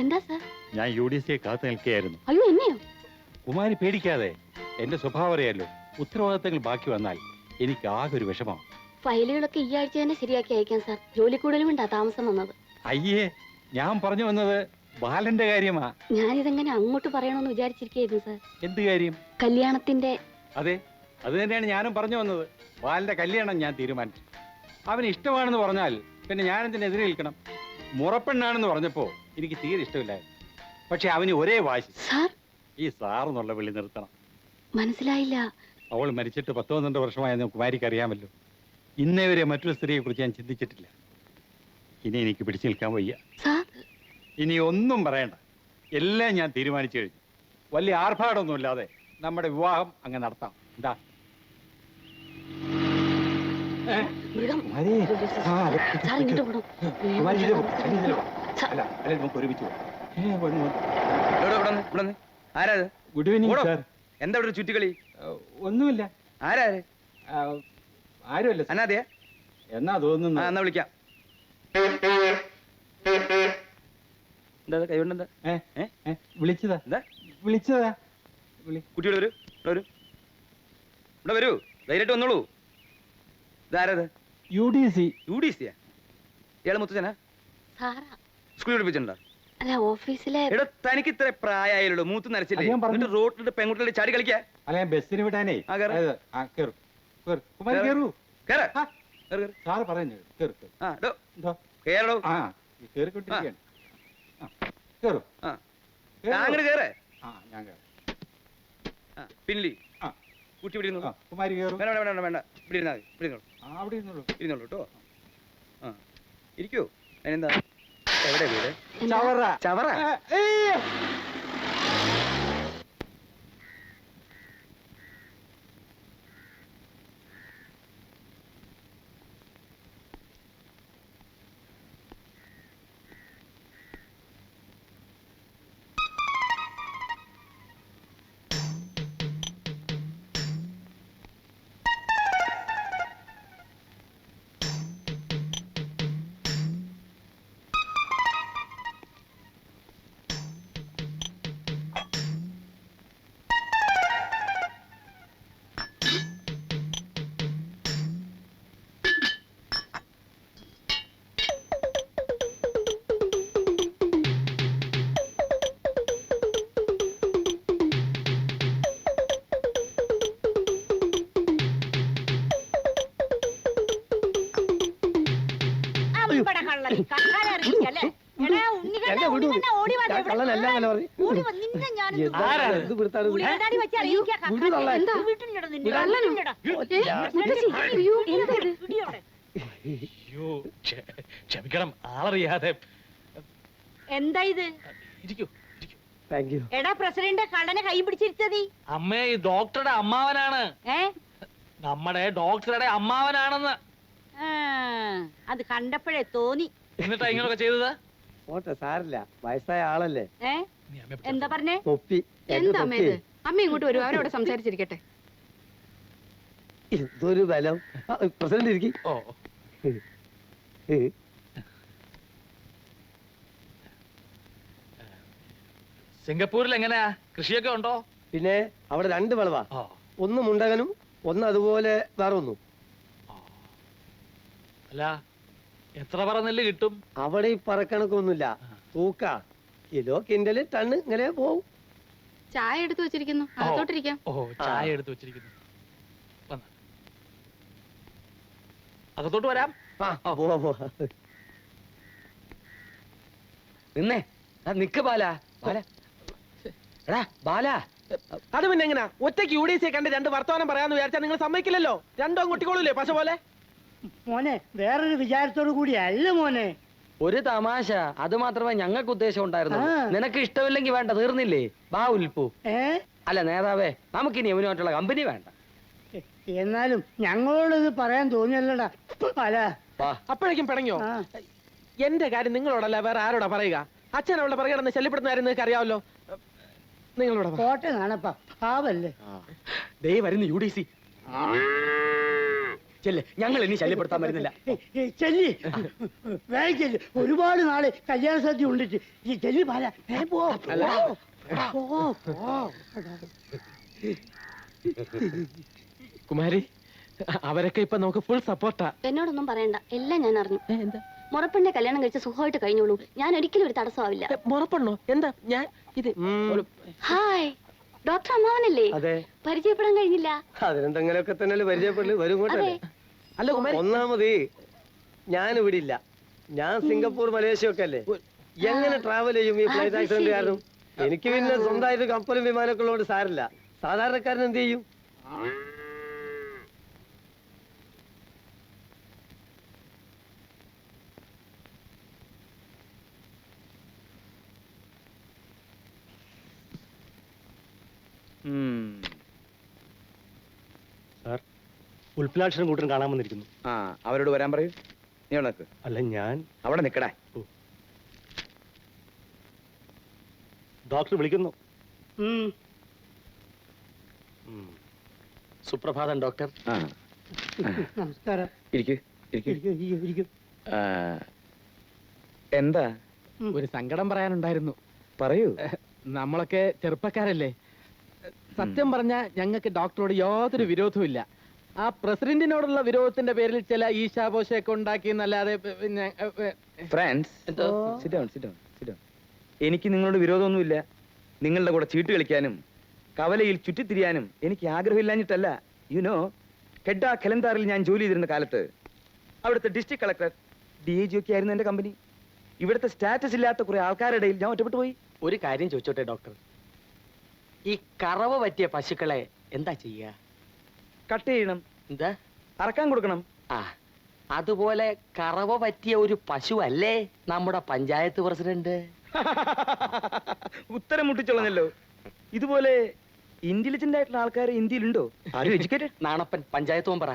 എന്താ സാർ? ഞാൻ UDC കാത്തു നിൽക്കുകയായിരുന്നു. അയ്യോ, എന്നെയോ? കുമാരി പേടിക്കാതെ, എന്റെ സ്വഭാവം അറിയാലോ. ഉത്തരവാദിത്തങ്ങൾ ബാക്കി വന്നാൽ എനിക്ക് ആകെ ഒരു വിഷമം. ഫയലുകളൊക്കെ ഈ ആഴ്ച തന്നെ ശരിയാക്കി അയക്കാം സാർ. ജോലി കൂടുതലും ഉണ്ടാ താമസം വന്നത്. അയ്യേ, ഞാൻ പറഞ്ഞു വന്നത് ബാലന്റെ കാര്യമാ. ഞാനിതെങ്ങനെ അങ്ങോട്ട് പറയണമെന്ന് വിചാരിച്ചിരിക്കുന്നു സാർ. എന്ത് കാര്യം? കല്യാണത്തിന്റെ. അതെ, അത് തന്നെയാണ് ഞാനും പറഞ്ഞു വന്നത്. ബാലന്റെ കല്യാണം ഞാൻ തീരുമാനിച്ചു. അവന് ഇഷ്ടമാണെന്ന് പറഞ്ഞാൽ പിന്നെ ഞാനെന്തിനെതിരെ നിൽക്കണം? മുറപ്പെണ്ണാണെന്ന് പറഞ്ഞപ്പോ എനിക്ക് തീരെ ഇഷ്ടമില്ലായിരുന്നു. പക്ഷെ അവന് ഒരേ വാശി. സാർ, ഈ സാറെന്നുള്ള വിളി നിർത്തണം. മനസ്സിലായില്ല. അവൾ മരിച്ചിട്ട് 10-12 വർഷമായെന്ന് കുമാരിക്ക് അറിയാമല്ലോ. ഇന്നേ വരെ മറ്റൊരു സ്ത്രീയെ കുറിച്ച് ഞാൻ ചിന്തിച്ചിട്ടില്ല. ഇനി എനിക്ക് പിടിച്ചു നിൽക്കാൻ വയ്യ. ഇനി ഒന്നും പറയണ്ട, എല്ലാം ഞാൻ തീരുമാനിച്ചു കഴിഞ്ഞു. വലിയ ആർഭാടമൊന്നുമില്ലാതെ നമ്മുടെ വിവാഹം അങ്ങ് നടത്താം. എന്താ? Good evening sir. എന്താ ഇവിടെ ചുറ്റിക്കളി? ഒന്നുമില്ല. ആരാ? ആരുമല്ല. അനാഥയാ? എന്നാ തോന്നുന്നു. എന്നാ വിളിക്കാം. എന്താ കൈകൊണ്ടെന്താ? വിളിച്ചതാ. എന്താ വിളിച്ചതാ? കുട്ടിയോട് വരൂ, വരൂ, ഇവിടെ വരൂ, ധൈര്യമായിട്ട് വന്നോളൂ. ഇതാരത്? UDC. ഇയാളെ മുത്തച്ഛനാ? സ്കൂളിൽ പഠിപ്പിച്ചിട്ടുണ്ടോ? അല്ല, ഓഫീസിലെ. എടോ, തനിക്ക് ഇത്ര പ്രായമായാലോ, മൂത്ത് നരച്ചില്ലേ? എന്നിട്ട് റോഡിലിട്ട് പെൺകുട്ടികളെ ചാടി കളിക്കാ? അല്ല, ഞാൻ ബസ്സിന് വിടാനേ. പിന്നിലി കുട്ടി വേണ്ട വേണ്ട, ഇവിടെ ഇരുന്നോളൂ കേട്ടോ. ഇരിക്കൂ. അതിനെന്താ? എവിടെ വീട്? ചവറ. ക്ഷമിക്കണം, ആളറിയാതെ. എന്താ ഇത്? എടാ പ്രസിഡന്റ്, കള്ളനെ കൈ പിടിച്ചിരുത്തതി. അമ്മേ, ഈ ഡോക്ടറുടെ അമ്മാവനാണ്. നമ്മുടെ ഡോക്ടറുടെ അമ്മാവനാണെന്ന് അത് കണ്ടപ്പോഴേ തോന്നി. എന്നിട്ടാ ഇങ്ങനൊക്കെ ചെയ്തത്? ഓട്ടെ, സാരില്ല, വയസ്സായ ആളല്ലേ. എന്താ പറഞ്ഞേ? എന്താ അമ്മ ഇത്? അമ്മ ഇങ്ങോട്ട് വരൂ, അവരോട് സംസാരിച്ചിരിക്കട്ടെ. എന്തൊരു ബലം. പ്രസിഡന്റ് ഇരിക്കും. സിംഗപ്പൂരിൽ എങ്ങനെയാ, കൃഷിയൊക്കെ ഉണ്ടോ? പിന്നെ അവിടെ 2 വിളവാ. ഒന്ന് മുണ്ടകനും ഒന്ന് അതുപോലെ വേറെ ഒന്നും. അല്ല, എത്ര പറ നെല്ല് കിട്ടും? അവിടെ ഈ പറക്കണക്കൊന്നുമില്ല, തൂക്ക, കിലോ, കിൻഡല്, ടണ്ണ് ഇങ്ങനെ പോവും. ചായ എടുത്തു വെച്ചിരിക്കുന്നു, അകത്തോട്ടിരിക്കാം. ചായ എടുത്തു വെച്ചിരിക്കുന്നു. അകത്തോട്ട് വരാം. നിന്നേ, നിക്ക് ബാല. ബാല, അത് പിന്നെ എങ്ങനാ ഒറ്റയ്ക്ക് UDC കണ്ട് 2 വർത്തമാനം പറയാന്ന് വിചാരിച്ചാൽ നിങ്ങൾ സമ്മതിക്കില്ലല്ലോ. 2 കൊട്ടിക്കോളൂലേ പശ പോലെ. മോനെ, വേറൊരു വിചാരത്തോടു കൂടി അല്ല മോനെ. ഒരു തമാശ, അത് മാത്രമേ ഞങ്ങൾക്ക് ഉദ്ദേശം ഉണ്ടായിരുന്നു. നിനക്ക് ഇഷ്ടമില്ലെങ്കിൽ വേണ്ട, തീർന്നില്ലേ? ബാ ഉൽപ്പു. അല്ല നേതാവേ, നമുക്കിനി യമുനുമായിട്ടുള്ള കമ്പനി വേണ്ട. എന്നാലും ഞങ്ങളോട് ഇത് പറയാൻ തോന്നിയല്ലടാ. അല്ല, അപ്പോഴേക്കും പിണങ്ങിയോ? എന്റെ കാര്യം നിങ്ങളോടല്ല വേറെ ആരോടാ പറയുക? അച്ഛൻ അവളുടെ പറയുകയാണെന്ന് ശല്യപ്പെടുന്ന നിങ്ങൾക്ക് അറിയാമല്ലോ. നിങ്ങളോട് കോട്ടെ നാണപ്പാ, പാവല്ലേ. ദേ വരുന്നു UDC. ചെല്ല്, ഞങ്ങൾ ഇനി ശല്യപ്പെടുത്താൻ വരുന്നില്ല. ചെല്ലി വേഗം ചെല്ലി. ഒരുപാട് നാള് കല്യാണ സദ്യ ഉണ്ടിട്ട് ഈ ചെല്ലി പാല പോ അല്ല. പോ, പോ. കുമാരി, അവരൊക്കെ ഇപ്പൊ നമുക്ക് ഫുൾ സപ്പോർട്ടാ. എന്നോടൊന്നും പറയണ്ട, എല്ലാം ഞാൻ അറിഞ്ഞു. എന്താ മുറപ്പെണ്ണെ കല്യാണം കഴിച്ച് സുഖമായിട്ട് കഴിഞ്ഞോളൂ. ഞാൻ ഒരിക്കലും ഒരു തടസ്സമാവില്ല. മുറപ്പെണ്ണോ? എന്താ ഞാൻ ഇത് ഹായ്, ഡോക്ടർ അമ്മാവനല്ലേ? അതെ, പരിചയപ്പെടാൻ കഴിഞ്ഞില്ല. അതിനെന്തെങ്കിലുമൊക്കെ തന്നെ പരിചയപ്പെടല് വരും അതെ, ഇങ്ങോട്ടല്ലേ. അല്ല കുമാരി, ഒന്നാമത് ഞാൻ ഇവിടെ ഇല്ല. ഞാൻ സിംഗപ്പൂർ മലേഷ്യ ഒക്കെ അല്ലേ. എങ്ങനെ ട്രാവൽ ചെയ്യും ഈ ഫ്ലൈറ്റ് ആക്സിഡന്റ് കാരണം? എനിക്ക് പിന്നെ സ്വന്തമായിട്ട് കപ്പലും വിമാനമൊക്കെ ഉള്ളതുകൊണ്ട് സാരില്ല. സാധാരണക്കാരൻ എന്ത് ചെയ്യും? ഉൽപ്പലാക്ഷനും കൂട്ടരും കാണാൻ വന്നിരിക്കുന്നു. ആ, അവരോട് വരാൻ പറയൂ. നീ അവിടെ നിൽക്ക്. അല്ല, ഞാൻ അവിടെ നിൽക്കടാ. ഡോക്ടർ വിളിക്കുന്നു. സുപ്രഭാതം ഡോക്ടർ. ആ, നമസ്കാരം. ഇരിക്ക്, ഇരിക്ക്. ഇരിക്കും. ആ, എന്താ? ഒരു സങ്കടം പറയാനുണ്ടായിരുന്നു. പറയൂ. നമ്മളൊക്കെ ചെറുപ്പക്കാരല്ലേ. സത്യം പറഞ്ഞ ഞങ്ങൾക്ക് ഡോക്ടറോട് യാതൊരു വിരോധവും ഇല്ല. ആ പ്രസിഡന്റിനോടുള്ള വിരോധത്തിന്റെ പേരിൽ ചില ഈശാപോശയൊക്കെ ഉണ്ടാക്കി എന്നല്ലാതെ പിന്നെ ഫ്രണ്ട്സ്, എന്തോ? sit down, sit down, sit down. എനിക്ക് നിങ്ങളോട് വിരോധമൊന്നുമില്ല. നിങ്ങളുടെ കൂടെ ചീട്ട് കളിക്കാനും കവലയിൽ ചുറ്റിത്തിരിയാനും എനിക്ക് ആഗ്രഹമില്ലാഞ്ഞിട്ടല്ല. യുനോ, ഹെഡ ഖലന്താറിൽ ഞാൻ ജോലി ചെയ്തിരുന്ന കാലത്ത് അവിടുത്തെ ഡിസ്ട്രിക്ട് കളക്ടർ DIG ഒക്കെ ആയിരുന്നു എന്റെ കമ്പനി. ഇവിടുത്തെ സ്റ്റാറ്റസ് ഇല്ലാത്ത കുറെ ആൾക്കാരുടെ ഇടയിൽ ഞാൻ ഒറ്റപ്പെട്ടു പോയി. ഒരു കാര്യം ചോദിച്ചോട്ടെ ഡോക്ടർ, ഈ കറവ പറ്റിയ പശുക്കളെ എന്താ ചെയ്യുക? കട്ട് ചെയ്യണം, എന്താ? അറക്കാൻ കൊടുക്കണം. ആ, അതുപോലെ കറവ പറ്റിയ ഒരു പശു അല്ലേ നമ്മുടെ പഞ്ചായത്ത് പ്രസിഡന്റ്? ഉത്തരം മുട്ടിച്ചോളഞ്ഞല്ലോ. ഇതുപോലെ ഇന്റലിജന്റ് ആയിട്ടുള്ള ആൾക്കാർ ഇന്ത്യയിലുണ്ടോ? ആരും എഡ്യൂക്കേറ്റഡ്? നാണപ്പൻ പഞ്ചായത്ത് മെമ്പറ.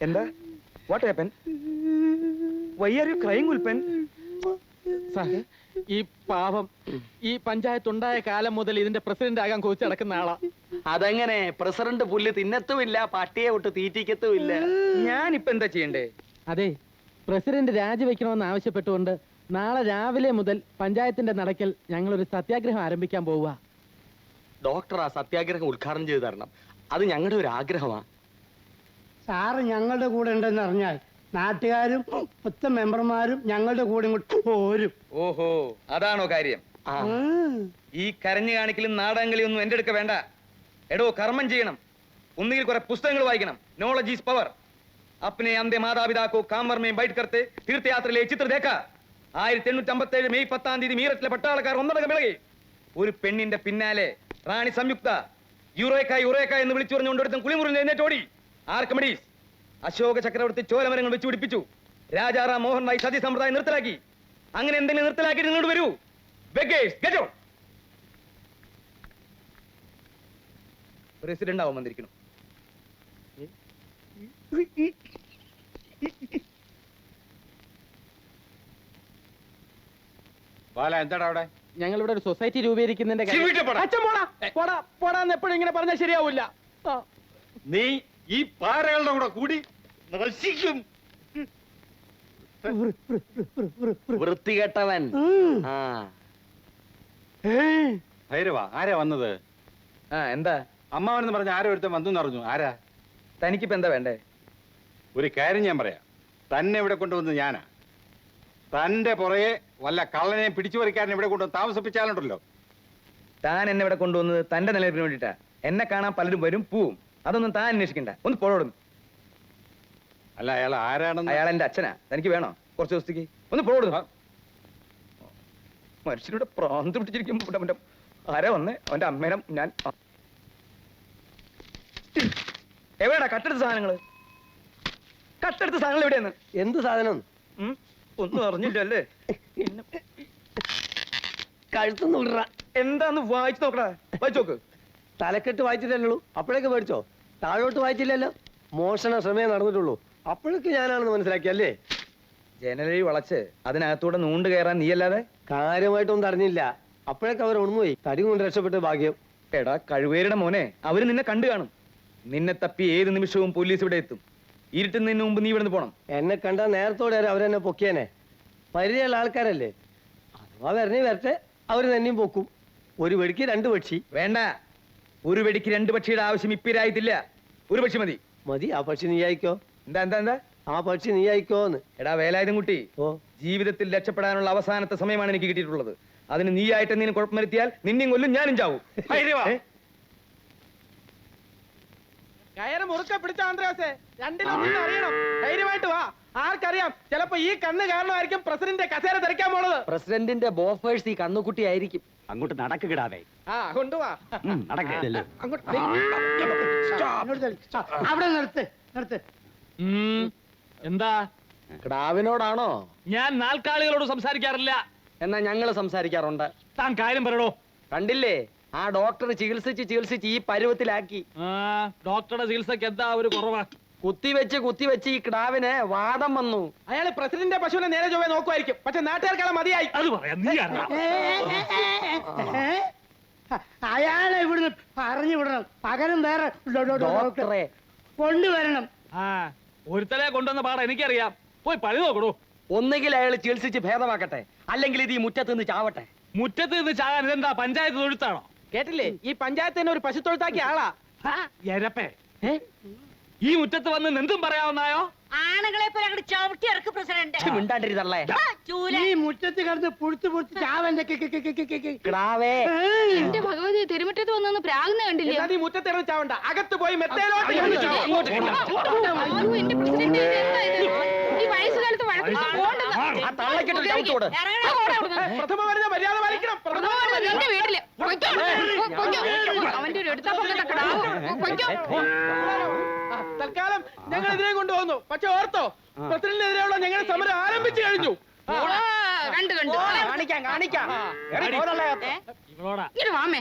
എന്താ? What happen? Why are you crying Ulppan? Sir, ഈ പാവം ഈ പഞ്ചായത്ത് ഉണ്ടായ കാലം മുതൽ ഇതിന്റെ പ്രസിഡന്റ് ആകാൻ കൊതിച്ച് നടക്കുന്ന ആളാ. അതെങ്ങനെ? പ്രസിഡന്റ് പുല്ല് തിന്നത്തുമില്ല, പട്ടിയെ വിട്ട് തീറ്റിക്കത്തുമില്ല. ഞാനിപ്പോ എന്താ ചെയ്യണ്ടേ? അതെ, പ്രസിഡന്റ് രാജിവെക്കണമെന്ന് ആവശ്യപ്പെട്ടുകൊണ്ട് നാളെ രാവിലെ മുതൽ പഞ്ചായത്തിന്റെ നടക്കൽ ഞങ്ങളൊരു സത്യാഗ്രഹം ആരംഭിക്കാൻ പോവുക. ഡോക്ടർ ആ സത്യാഗ്രഹം ഉദ്ഘാടനം ചെയ്തു തരണം. അത് ഞങ്ങളുടെ ഒരു ആഗ്രഹമാണ്. സാറ് ഞങ്ങളുടെ കൂടെ ഉണ്ടെന്ന് അറിഞ്ഞാൽ നാട്ടുകാരും മൊത്തം മെമ്പർമാരും ഞങ്ങളുടെ കൂടെ ഇങ്ങോട്ട് പോരും. ഓഹോ, അതാണോ കാര്യം? ആ, ഈ കരഞ്ഞു കാണിക്കലും നാടകങ്ങളി ഒന്നും എന്റെ അടുക്ക വേണ്ട. എടോ, കർമ്മം ചെയ്യണം. ഒന്നുകിൽ കുറെ പുസ്തകങ്ങൾ വായിക്കണം. Knowledge is power. अपने अंधे माता पिता को कामर में बैठ करते तीर्थयात्रയിലെ ചിത്രം देखा. 1857 മെയ് 10-ാം തീയതി മീററ്റിലെ പട്ടാളക്കാർ ഒന്നടങ്കം വിളകി. ഒരു പെണ്ണിന്റെ പിന്നാലെ റാണി സംയുക്ത യുറേക്ക യുറേക്ക എന്ന് വിളിച്ചു പറഞ്ഞുകൊണ്ട് ഒരുത്തൻ കുളിമുറിൽ എഴുന്നേറ്റോടി. ആർക്കമിഡീസ് അശോക ചക്രവർത്തി ചോലമരങ്ങൾ വെച്ച് പിടിപ്പിച്ചു. രാജാറാം മോഹൻ റായ് സതി സമ്പ്രദായം നിർത്തലാക്കി. അങ്ങനെ എന്തെങ്കിലും നിർത്തലാക്കി നിങ്ങളോട് വരൂ. പ്രസിഡന്റ് ആവാൻ വന്നിരിക്കുന്നു. ബാല, എന്താടാ അവിടെ? ഞങ്ങളിവിടെ ഒരു സൊസൈറ്റി രൂപീകരിക്കുന്നതിന്റെ കാര്യം- ചീവിട്ട് പോടാ. അച്ഛൻ പോടാ, പോടാ, പോടാന്ന് എപ്പോഴും ഇങ്ങനെ പറഞ്ഞാൽ ശരിയാവില്ല. നീ ഈ പാരകളുടെ കൂടെ കൂടി നശിക്കും. വൃത്തികെട്ടവൻ. ആ, ഭൈരവ, ആരാ വന്നത്? ആ, എന്താ? അമ്മാവനെന്ന് പറഞ്ഞ ആരോ ഒരുത്തൻ വന്നു അറിഞ്ഞു. ആരാ? തനിക്കിപ്പോ എന്താ വേണ്ടേ? ഒരു കാര്യം ഞാൻ പറയാം. തന്നെ ഇവിടെ കൊണ്ടുവന്ന് ഞാനാ. തന്റെ പുറകെ വല്ല കള്ളനെ പിടിച്ചുപറിക്കാരനെ ഇവിടെ കൊണ്ടുവന്ന് താമസിപ്പിച്ചാലുണ്ടല്ലോ. താൻ എന്നെ ഇവിടെ കൊണ്ടുവന്നത് തന്റെ നിലനിൽപ്പിന് വേണ്ടിട്ടാ. എന്നെ കാണാൻ പലരും വരും, പോവും. അതൊന്നും താൻ അന്വേഷിക്കണ്ട. ഒന്ന് പോടോടും. അല്ല, അയാൾ ആരാണെന്ന്? അയാൾ എന്റെ അച്ഛനാ. തനിക്ക് വേണോ കുറച്ച് ദിവസത്തേക്ക്? ഒന്ന് പോടും. മനുഷ്യരുടെ പ്രാന്ത് പിടിച്ചിരിക്കും. ആരാ വന്നേ? അവന്റെ അമ്മേനെ ഞാൻ എവിടെയാ കട്ടെടുത്ത സാധനങ്ങള്? കട്ടെടുത്ത സാധനങ്ങൾ എവിടെയാണ്? എന്ത് സാധനം? ഒന്നും അറിഞ്ഞില്ലല്ലേ? കഴുത്തുനിന്ന് വിടറ. എന്താന്ന് വായിച്ചു നോക്കടാ. വായിച്ചു നോക്ക്. തലക്കെട്ട് വായിച്ചില്ലല്ലോ, അപ്പോഴേക്ക് മേടിച്ചോ? താഴോട്ട് വായിച്ചില്ലല്ലോ. മോഷണ ശ്രമേ നടന്നിട്ടുള്ളൂ, അപ്പോഴേക്ക് ഞാനാണെന്ന് മനസ്സിലാക്കിയല്ലേ? ജനലി വളച്ച് അതിനകത്തൂടെ നൂണ്ട് കയറാൻ നീയല്ലാതെ? കാര്യമായിട്ടൊന്നും അറിഞ്ഞില്ല, അപ്പോഴേക്ക് അവർ ഉണർന്നുപോയി. തടി കൊണ്ട് രക്ഷപ്പെട്ട് ഭാഗ്യം. എടാ കഴിവേരുടെ മോനെ, അവര് നിന്നെ കണ്ടു കാണും. നിന്നെ തപ്പി ഏത് നിമിഷവും പോലീസ് ഇവിടെ എത്തും. ഇരുട്ടുന്നതിന് മുമ്പ് നീ ഇവിടുന്ന് പോണം. എന്നെ കണ്ടാൽ നേരത്തോടെ അവരെന്നെ പൊക്കിയേനെ. പരിചയമുള്ള ആൾക്കാരല്ലേ. അഥവാ വരട്ടെ, അവര് തന്നെയും പൊക്കും. ഒരു വെടിക്ക് 2 പക്ഷി വേണ്ട, ഒരു വെടിക്ക് 2 പക്ഷിയുടെ ആവശ്യം ഇപ്പിരായിട്ടില്ല. ഒരു പക്ഷി മതി. മതി. ആ പക്ഷി നീ അയക്കോ. എന്താ ആ പക്ഷി നീ അയക്കോന്ന്. എടാ വേലായുധം കുട്ടി, ഓ, ജീവിതത്തിൽ രക്ഷപ്പെടാനുള്ള അവസാനത്തെ സമയമാണ് എനിക്ക് കിട്ടിയിട്ടുള്ളത്. അതിന് നീയായിട്ട് എന്തെങ്കിലും കുഴപ്പം വരുത്തിയാൽ നിന്നെയും കൊല്ലും, ഞാനും ചാവും. കയറ് മുറുക്കെ പിടിച്ച ആന്ത്രാസേ, രണ്ടിലൊന്നും അറിയണം. ധൈര്യമായിട്ട് വാ. ആർക്കറിയാം, ചിലപ്പോ ഈ കണ്ണ് കാരണമായിരിക്കും പ്രസിഡന്റ് കസേര തെറിക്കാൻ പോണത്. പ്രസിഡന്റിന്റെ ബോഫേഴ്സ് ഈ കന്നുകുട്ടി ആയിരിക്കും. അങ്ങോട്ട് നടക്കിടാതെ ആ കൊണ്ടുവാ. അങ്ങോട്ട് അവിടെ നിർത്ത്. എന്താ? ക്ടാവിനോടാണോ? ഞാൻ നാൽക്കാലികളോട് സംസാരിക്കാറില്ല. എന്നാ ഞങ്ങള് സംസാരിക്കാറുണ്ട്. താൻ കാര്യം പറയടോ. കണ്ടില്ലേ, ആ ഡോക്ടർ ചികിത്സിച്ച് ഈ പരുവത്തിലാക്കി. ഡോക്ടറുടെ ചികിത്സക്ക് എന്താ ഒരു കുറവാ? കുത്തിവെച്ച് ഈ ക്ടാവിന് വാദം വന്നു. അയാള് പ്രസിഡന്റിന്റെ പശുവിനെ നേരെ ചൊവ്വേ നോക്കുമായിരിക്കും. പക്ഷെ നാട്ടുകാർക്കാളെ മതിയായി. അത് പറയാം, നീ ആരാ? അയാളെ ഇവിടുന്ന് പറഞ്ഞു വിടണം. പകരം വേറെ ഡോക്ടറെ കൊണ്ടുവരണം. ഒരുത്തലെ കൊണ്ടുവന്ന പാടം എനിക്കറിയാം. പോയി പഴി നോക്കണോ. ഒന്നുകിൽ അയാൾ ചികിത്സിച്ച് ഭേദമാക്കട്ടെ, അല്ലെങ്കിൽ ഇത് ഈ മുറ്റത്ത് നിന്ന് ചാവട്ടെ. മുറ്റത്ത് നിന്ന് ചാകാൻ ഇതെന്താ പഞ്ചായത്ത് തൊഴുത്താണോ? കേട്ടില്ലേ, ഈ പഞ്ചായത്ത് തന്നെ ഒരു പശുത്തൊഴുത്താക്കിയ ആളാ. എരപ്പേ, ഈ മുറ്റത്ത് വന്ന് എന്തും പറയാവുന്നായോ? ആണുങ്ങളെ പോലെ അങ്ങോട്ട് ചവിട്ടി ഇറക്ക് പ്രസിഡന്റ്. മിണ്ടാണ്ടിരുന്നല്ലേ. ഈ മുറ്റത്ത് കിടന്ന് പുഴുത്ത് ചാവന്റെ ക്ടാവേ, എന്റെ ഭഗവതി, തിരുമുറ്റത്ത് വന്നു പ്രാഗ്ന കണ്ടില്ലേ? എന്നാ നീ മുറ്റത്തിറങ്ങി ചാവണ്ട, അകത്ത് പോയി മെത്തേലോട്ട് കിടന്ന് ചാവ്. അയ്യോ, എന്റെ പ്രസിഡന്റ്, എന്താ ഇത്? ഈ വയസ്സുകാലത്ത് ആ തള്ളക്കിട്ടൊരു ചവിട്ടോട്. പ്രഥമ വരുന്ന മര്യാദ പാലിക്കണം. നിന്റെ വീട്ടില് പൊയ്ക്കോ. അവന്റെ ഒരു എടുത്താ പൊങ്ങത്തെ കിടാവ്. പൊയ്ക്കോ. തൽക്കാലം ഞങ്ങൾ ഇതിനെ കൊണ്ടുപോകുന്നു. പക്ഷെ ഓർത്തോ, പ്രസിഡന്റിനെതിരെയുള്ള ഞങ്ങളുടെ സമരം ആരംഭിച്ചു കഴിഞ്ഞു. കണ്ടു കാണിക്കാം. ഇവളോടാ. ഇങ്ങോട്ട് വാമേ.